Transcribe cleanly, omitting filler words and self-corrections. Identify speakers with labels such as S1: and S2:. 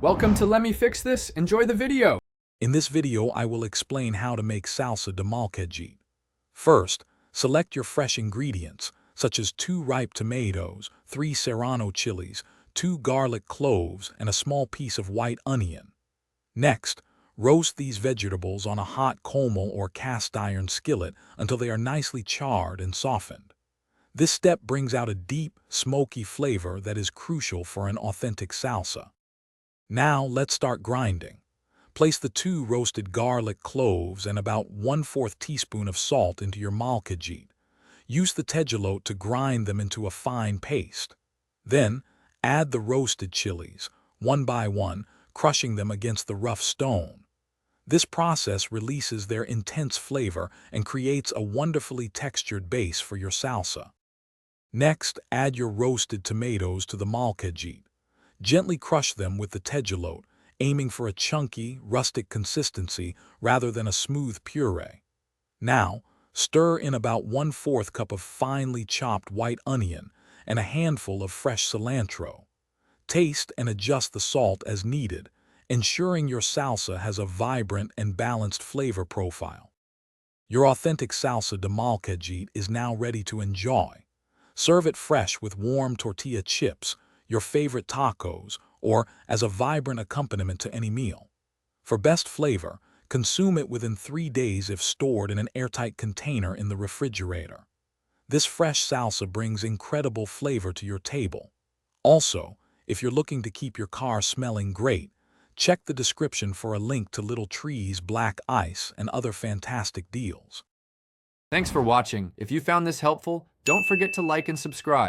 S1: Welcome to Let Me Fix This. Enjoy the video.
S2: In this video, I will explain how to make salsa de molcajete. First, select your fresh ingredients, such as 2 ripe tomatoes, 3 serrano chilies, 2 garlic cloves, and a small piece of white onion. Next, roast these vegetables on a hot colmel or cast iron skillet until they are nicely charred and softened. This step brings out a deep, smoky flavor that is crucial for an authentic salsa. Now let's start grinding. Place the 2 roasted garlic cloves and about 1/4 teaspoon of salt into your molcajete. Use the tegelote to grind them into a fine paste. Then, add the roasted chilies, one by one, crushing them against the rough stone. This process releases their intense flavor and creates a wonderfully textured base for your salsa. Next, add your roasted tomatoes to the molcajete. Gently crush them with the tegelote, aiming for a chunky, rustic consistency rather than a smooth puree. Now, stir in about 1/4 cup of finely chopped white onion and a handful of fresh cilantro. Taste and adjust the salt as needed, ensuring your salsa has a vibrant and balanced flavor profile. Your authentic salsa de molcajete is now ready to enjoy. Serve it fresh with warm tortilla chips, your favorite tacos, or as a vibrant accompaniment to any meal. For best flavor, consume it within 3 days if stored in an airtight container in the refrigerator. This fresh salsa brings incredible flavor to your table. Also, if you're looking to keep your car smelling great, check the description for a link to Little Tree's Black Ice and other fantastic deals.
S1: Thanks for watching. If you found this helpful, don't forget to like and subscribe.